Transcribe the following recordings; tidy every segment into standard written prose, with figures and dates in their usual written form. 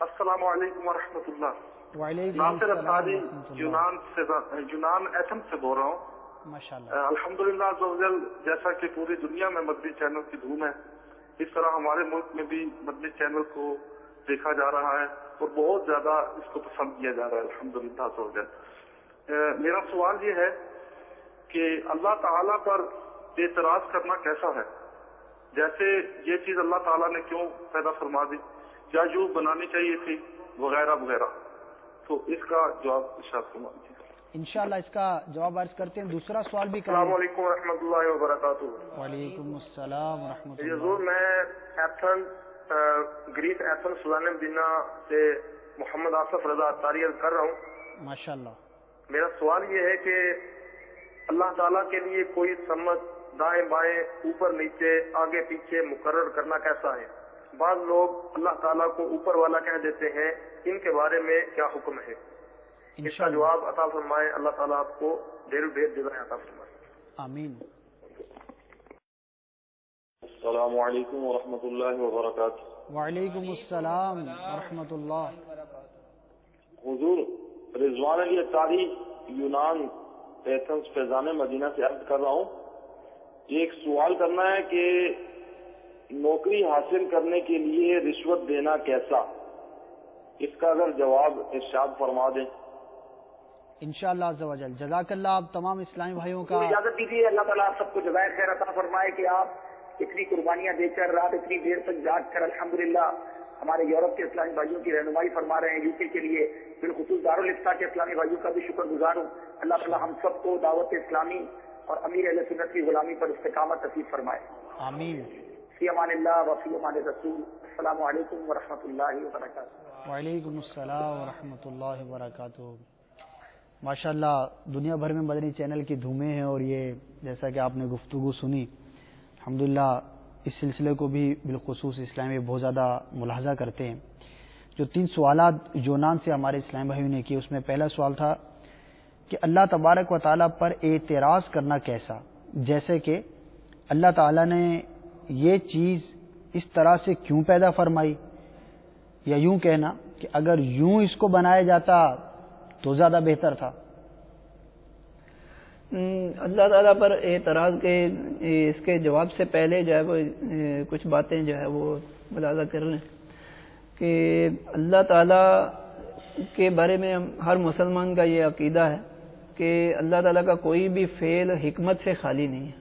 السلام علیکم ورحمۃ اللہ. وعلیکم ناصر السلام ابتاری ورحمۃ اللہ. یونان ایتھن سے بول رہا ہوں. ماشاءاللہ. الحمدللہ عز و جل، جیسا کہ پوری دنیا میں مدنی چینل کی دھوم ہے، اس طرح ہمارے ملک میں بھی مدنی چینل کو دیکھا جا رہا ہے اور بہت زیادہ اس کو پسند کیا جا رہا ہے الحمدللہ عز و جل. میرا سوال یہ ہے کہ اللہ تعالیٰ پر اعتراض کرنا کیسا ہے؟ جیسے یہ چیز اللہ تعالیٰ نے کیوں پیدا فرما دی، کیا یوں بنانی چاہیے تھی، وغیرہ وغیرہ. تو اس کا جواب ارشاد فرما دیجیے. انشاءاللہ اس کا جواب عرض کرتے ہیں. دوسرا سوال بھی کریں. السلام علیکم ورحمۃ اللہ وبرکاتہ. وعلیکم السلام ورحمۃ حضور، اللہ. میں ایتھن گریس ایتھن سلطان مدینہ سے محمد آصف رضا اتاری کر رہا ہوں. ماشاءاللہ. میرا سوال یہ ہے کہ اللہ تعالیٰ کے لیے کوئی سمت دائیں بائیں اوپر نیچے آگے پیچھے مقرر کرنا کیسا ہے؟ بعض لوگ اللہ تعالیٰ کو اوپر والا کہہ دیتے ہیں، ان کے بارے میں کیا حکم ہے؟ اس کا جواب عطا فرمائے. اللہ تعالیٰ آپ کو ڈھیر جزائیں عطا فرمائے. آمین. السلام علیکم ورحمۃ اللہ وبرکاتہ. وعلیکم السلام ورحمۃ اللہ. حضور، رضوان علی اتاری یونان ایتھنز فیضان مدینہ سے عرض کر رہا ہوں. یہ ایک سوال کرنا ہے کہ نوکری حاصل کرنے کے لیے رشوت دینا کیسا؟ اس کا اگر جواب ارشاد فرما دیں. انشاءاللہ عز و جل. جزاک اللہ. آپ تمام اسلامی بھائیوں کا اجازت دیجیے. اللہ تعالیٰ آپ سب کو جزائے خیر عطا فرمائے کہ آپ اتنی قربانیاں دے کر رات اتنی دیر تک جاگ کر الحمدللہ ہمارے یورپ کے اسلامی بھائیوں کی رہنمائی فرما رہے ہیں. یو کے لیے بالخصوص دارالفتہ کے اسلامی بھائیوں کا بھی شکر گزار ہوں. اللہ تعالیٰ ہم سب کو دعوت اسلامی اور امیر اہل سنت کی غلامی پر استقامت نصیب فرمائے. آمین. فی امان اللہ و فی امان رسول. السلام علیکم ورحمۃ اللہ وبرکاتہ. وعلیکم السلام ورحمۃ اللہ وبرکاتہ. ماشاءاللہ دنیا بھر میں مدنی چینل کی دھومیں ہیں، اور یہ جیسا کہ آپ نے گفتگو سنی الحمدللہ اس سلسلے کو بھی بالخصوص اسلام میں بہت زیادہ ملاحظہ کرتے ہیں. جو 3 سوالات یونان سے ہمارے اسلام بھائیوں نے کیے، اس میں پہلا سوال تھا کہ اللہ تبارک و تعالیٰ پر اعتراض کرنا کیسا، جیسے کہ اللہ تعالیٰ نے یہ چیز اس طرح سے کیوں پیدا فرمائی، یا یوں کہنا کہ اگر یوں اس کو بنایا جاتا تو زیادہ بہتر تھا. اللہ تعالیٰ پر اعتراض کے اس کے جواب سے پہلے جو ہے وہ کچھ باتیں جو ہے وہ ملاحظہ کر لیں کہ اللہ تعالیٰ کے بارے میں ہر مسلمان کا یہ عقیدہ ہے کہ اللہ تعالیٰ کا کوئی بھی فعل حکمت سے خالی نہیں ہے.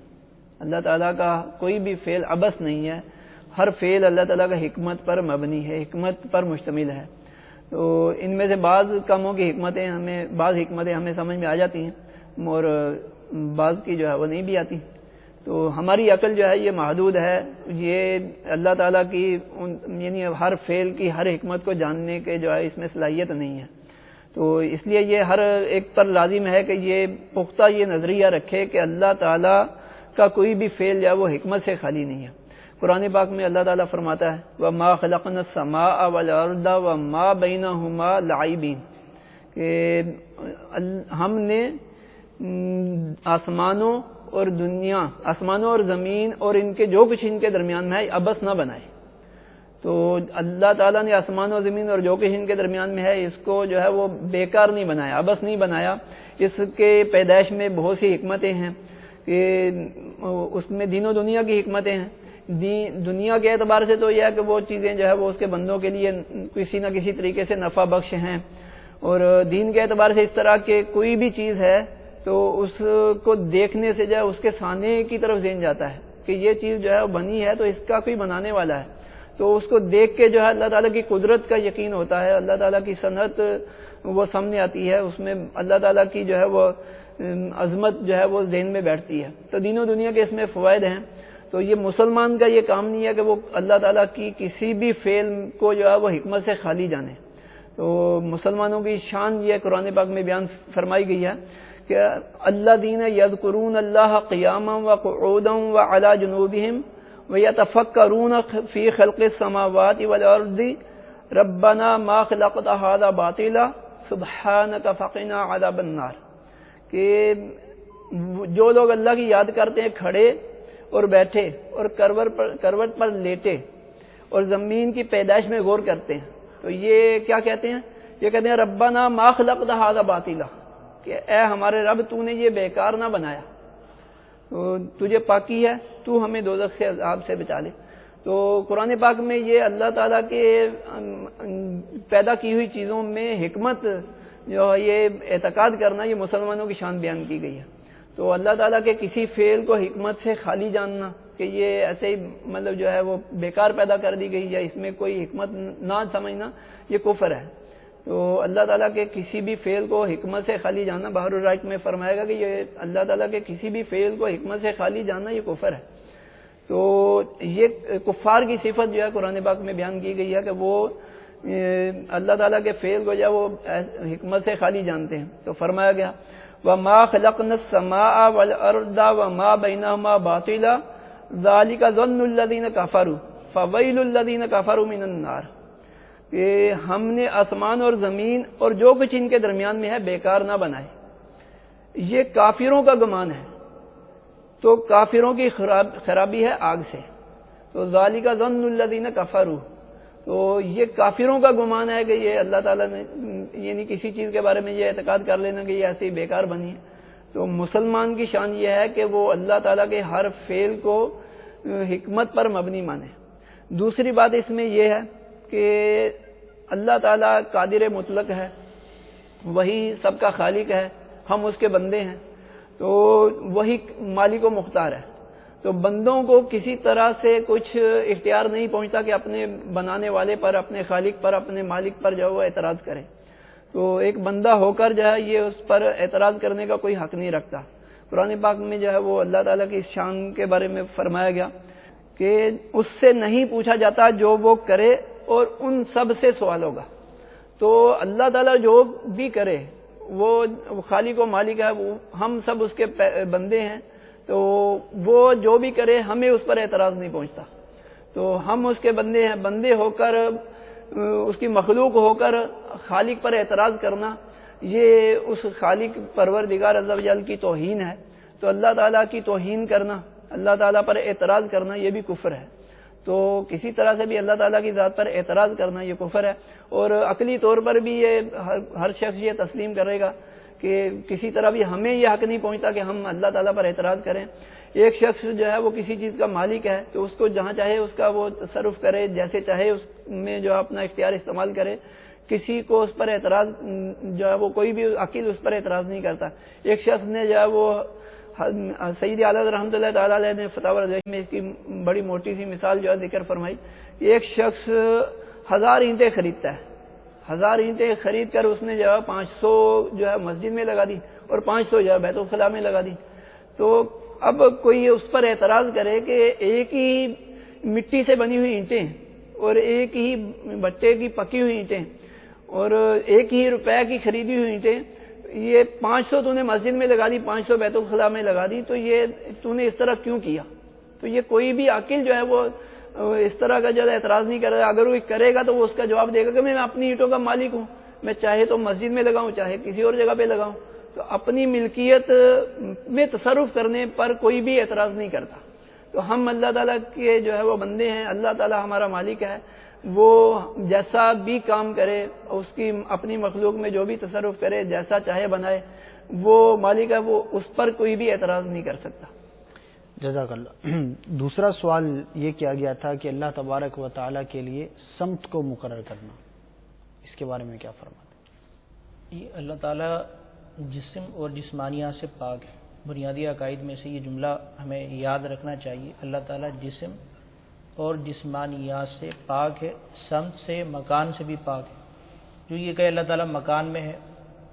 اللہ تعالیٰ کا کوئی بھی فعل عبث نہیں ہے. ہر فعل اللہ تعالیٰ کا حکمت پر مبنی ہے، حکمت پر مشتمل ہے. تو ان میں سے بعض کاموں کی بعض حکمتیں ہمیں سمجھ میں آ جاتی ہیں اور بعض کی جو ہے وہ نہیں بھی آتی. تو ہماری عقل جو ہے یہ محدود ہے. یہ اللہ تعالیٰ کی یعنی ہر فعل کی ہر حکمت کو جاننے کے جو ہے اس میں صلاحیت نہیں ہے. تو اس لیے یہ ہر ایک پر لازم ہے کہ یہ پختہ یہ نظریہ رکھے کہ اللہ تعالیٰ کا کوئی بھی فعل جو ہے وہ حکمت سے خالی نہیں ہے. قرآن پاک میں اللہ تعالیٰ فرماتا ہے وَمَا خَلَقْنَا السَّمَاءَ وَالْأَرْضَ وَمَا بَيْنَهُمَا لَاعِبِينَ، کہ ہم نے آسمانوں اور زمین اور ان کے جو کچھ ان کے درمیان میں ہے عبث نہ بنائے. تو اللہ تعالیٰ نے آسمان و زمین اور جو کچھ ان کے درمیان میں ہے اس کو جو ہے وہ بیکار نہیں بنایا، عبث نہیں بنایا. اس کے پیدائش میں بہت سی حکمتیں ہیں کہ اس میں دین و دنیا کی حکمتیں ہیں. دنیا کے اعتبار سے تو یہ ہے کہ وہ چیزیں جو ہے وہ اس کے بندوں کے لیے کسی نہ کسی طریقے سے نفع بخش ہیں، اور دین کے اعتبار سے اس طرح کے کوئی بھی چیز ہے تو اس کو دیکھنے سے جو ہے اس کے سانے کی طرف ذہن جاتا ہے کہ یہ چیز جو ہے بنی ہے تو اس کا کوئی بنانے والا ہے. تو اس کو دیکھ کے جو ہے اللہ تعالیٰ کی قدرت کا یقین ہوتا ہے، اللہ تعالیٰ کی صنعت وہ سامنے آتی ہے، اس میں اللہ تعالیٰ کی جو ہے وہ عظمت جو ہے وہ ذہن میں بیٹھتی ہے. تو دین و دنیا کے اس میں فوائد ہیں. تو یہ مسلمان کا یہ کام نہیں ہے کہ وہ اللہ تعالیٰ کی کسی بھی فعل کو جو ہے وہ حکمت سے خالی جانے. تو مسلمانوں کی شان یہ قرآن پاک میں بیان فرمائی گئی ہے کہ الذین یذکرون اللہ قیاما وقعودا وعلی جنوبہم ویتفکرون فی خلق السماوات والارض ربنا ما خلقت ھذا باطلا سبحانک فقنا عذاب النار، کہ جو لوگ اللہ کی یاد کرتے ہیں کھڑے اور بیٹھے اور کروٹ پر لیٹے اور زمین کی پیدائش میں غور کرتے ہیں تو یہ کیا کہتے ہیں؟ یہ کہتے ہیں ربنا ما خلقت ھذا باطلا، کہ اے ہمارے رب تو نے یہ بیکار نہ بنایا، تو تجھے پاکی ہے، تو ہمیں دوزخ سے عذاب سے بچا لے۔ تو قرآن پاک میں یہ اللہ تعالیٰ کے پیدا کی ہوئی چیزوں میں حکمت جو یہ اعتقاد کرنا، یہ مسلمانوں کی شان بیان کی گئی ہے۔ تو اللہ تعالیٰ کے کسی فعل کو حکمت سے خالی جاننا کہ یہ ایسے ہی مطلب جو ہے وہ بیکار پیدا کر دی گئی یا اس میں کوئی حکمت نہ سمجھنا، یہ کفر ہے۔ تو اللہ تعالیٰ کے کسی بھی فعل کو حکمت سے خالی جاننا، بحر الرائق میں فرمائے گا کہ یہ اللہ تعالیٰ کے کسی بھی فعل کو حکمت سے خالی جاننا یہ کفر ہے۔ تو یہ کفار کی صفت جو ہے قرآن پاک میں بیان کی گئی ہے کہ وہ اللہ تعالیٰ کے فعل کو جو ہے وہ حکمت سے خالی جانتے ہیں۔ تو فرمایا گیا وَمَا خَلَقْنَا السَّمَاءَ وَالْأَرْضَ وَمَا بَيْنَهُمَا بَاطِلًا ذَلِكَ ظَنُّ الَّذِينَ كَفَرُوا فَوَيْلُ الَّذِينَ كَفَرُوا مِنَ النَّارِ، کہ ہم نے آسمان اور زمین اور جو کچھ ان کے درمیان میں ہے بیکار نہ بنائے۔ یہ کافروں کا گمان ہے، تو کافروں کی خرابی ہے آگ سے۔ تو ذالک ظن الذین کفروا، تو یہ کافروں کا گمان ہے کہ یہ اللہ تعالیٰ نے یعنی کسی چیز کے بارے میں یہ اعتقاد کر لینا کہ یہ ایسے ہی بیکار بنی ہے۔ تو مسلمان کی شان یہ ہے کہ وہ اللہ تعالیٰ کے ہر فعل کو حکمت پر مبنی مانے۔ دوسری بات اس میں یہ ہے کہ اللہ تعالیٰ قادر مطلق ہے، وہی سب کا خالق ہے، ہم اس کے بندے ہیں، تو وہی مالک و مختار ہے۔ تو بندوں کو کسی طرح سے کچھ اختیار نہیں پہنچتا کہ اپنے بنانے والے پر، اپنے خالق پر، اپنے مالک پر جو ہے وہ اعتراض کرے۔ تو ایک بندہ ہو کر جو ہے یہ اس پر اعتراض کرنے کا کوئی حق نہیں رکھتا۔ قرآن پاک میں جو ہے وہ اللہ تعالیٰ کی اس شان کے بارے میں فرمایا گیا کہ اس سے نہیں پوچھا جاتا جو وہ کرے اور ان سب سے سوال ہوگا۔ تو اللہ تعالیٰ جو بھی کرے وہ خالق و مالک ہے، ہم سب اس کے بندے ہیں، تو وہ جو بھی کرے ہمیں اس پر اعتراض نہیں پہنچتا۔ تو ہم اس کے بندے ہیں، بندے ہو کر اس کی مخلوق ہو کر خالق پر اعتراض کرنا یہ اس خالق پروردگار عز و جل کی توہین ہے۔ تو اللہ تعالیٰ کی توہین کرنا، اللہ تعالیٰ پر اعتراض کرنا یہ بھی کفر ہے۔ تو کسی طرح سے بھی اللہ تعالیٰ کی ذات پر اعتراض کرنا یہ کفر ہے، اور عقلی طور پر بھی یہ ہر شخص یہ تسلیم کرے گا کہ کسی طرح بھی ہمیں یہ حق نہیں پہنچتا کہ ہم اللہ تعالیٰ پر اعتراض کریں۔ ایک شخص جو ہے وہ کسی چیز کا مالک ہے تو اس کو جہاں چاہے اس کا وہ تصرف کرے، جیسے چاہے اس میں جو اپنا اختیار استعمال کرے، کسی کو اس پر اعتراض جو ہے وہ کوئی بھی عقل اس پر اعتراض نہیں کرتا۔ ایک شخص نے جو ہے وہ سید اعلیٰ رحمۃ اللہ تعالیٰ علیہ نے فتاوی رضویہ میں اس کی بڑی موٹی سی مثال جو ہے ذکر فرمائی کہ ایک شخص 1000 اینٹیں خریدتا ہے، 1000 اینٹیں خرید کر اس نے جو ہے 500 جو ہے مسجد میں لگا دی اور 500 جو ہے بیت الخلاء میں لگا دی۔ تو اب کوئی اس پر اعتراض کرے کہ ایک ہی مٹی سے بنی ہوئی اینٹیں اور ایک ہی بٹے کی پکی ہوئی اینٹیں اور ایک ہی روپے کی خریدی ہوئی اینٹیں، یہ 500 تو نے مسجد میں لگا دی، 500 بیت الخلاء میں لگا دی، تو یہ تو نے اس طرح کیوں کیا؟ تو یہ کوئی بھی عاقل جو ہے وہ اس طرح کا جو اعتراض نہیں کر رہا۔ اگر وہ کرے گا تو وہ اس کا جواب دے گا کہ میں اپنی اینٹوں کا مالک ہوں، میں چاہے تو مسجد میں لگاؤں چاہے کسی اور جگہ پہ لگاؤں۔ تو اپنی ملکیت میں تصرف کرنے پر کوئی بھی اعتراض نہیں کرتا۔ تو ہم اللہ تعالیٰ کے جو ہے وہ بندے ہیں، اللہ تعالیٰ ہمارا مالک ہے، وہ جیسا بھی کام کرے، اس کی اپنی مخلوق میں جو بھی تصرف کرے، جیسا چاہے بنائے، وہ مالک ہے، وہ اس پر کوئی بھی اعتراض نہیں کر سکتا۔ جزاک اللہ۔ دوسرا سوال یہ کیا گیا تھا کہ اللہ تبارک و تعالیٰ کے لیے سمت کو مقرر کرنا، اس کے بارے میں کیا فرماتے ہیں؟ یہ اللہ تعالیٰ جسم اور جسمانیات سے پاک ہے۔ بنیادی عقائد میں سے یہ جملہ ہمیں یاد رکھنا چاہیے، اللہ تعالیٰ جسم اور جسمانیات سے پاک ہے، سمت سے مکان سے بھی پاک ہے۔ جو یہ کہ اللہ تعالیٰ مکان میں ہے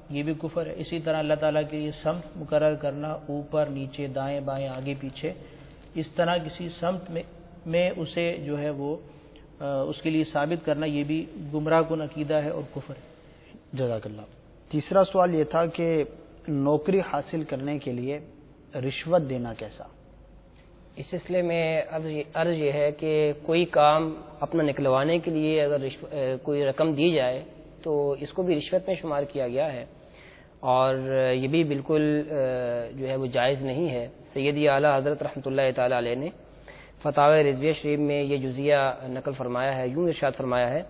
یہ بھی کفر ہے۔ اسی طرح اللہ تعالیٰ کے لیے سمت مقرر کرنا، اوپر نیچے دائیں بائیں آگے پیچھے، اس طرح کسی سمت میں اسے جو ہے وہ اس کے لیے ثابت کرنا یہ بھی گمراہ کن عقیدہ ہے اور کفر ہے۔ جزاک اللہ۔ تیسرا سوال یہ تھا کہ نوکری حاصل کرنے کے لیے رشوت دینا کیسا؟ اس سلسلے میں عرض یہ ہے کہ کوئی کام اپنا نکلوانے کے لیے اگر کوئی رقم دی جائے تو اس کو بھی رشوت میں شمار کیا گیا ہے، اور یہ بھی بالکل جو ہے وہ جائز نہیں ہے۔ سیدی اعلیٰ حضرت رحمۃ اللہ تعالیٰ علیہ نے فتاوی رضویہ شریف میں یہ جزیہ نقل فرمایا ہے، یوں ارشاد فرمایا ہے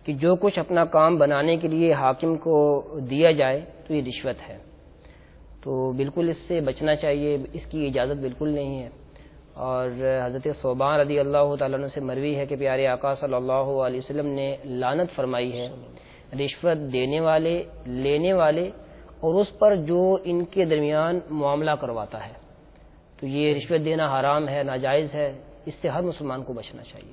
کہ جو کچھ اپنا کام بنانے کے لیے حاکم کو دیا جائے تو یہ رشوت ہے، تو بالکل اس سے بچنا چاہیے، اس کی اجازت بالکل نہیں ہے۔ اور حضرت ثوبان رضی اللہ تعالیٰ عنہ سے مروی ہے کہ پیارے آقا صلی اللہ علیہ وسلم نے لعنت فرمائی ہے رشوت دینے والے، لینے والے اور اس پر جو ان کے درمیان معاملہ کرواتا ہے، تو یہ رشوت دینا حرام ہے، ناجائز ہے، اس سے ہر مسلمان کو بچنا چاہیے۔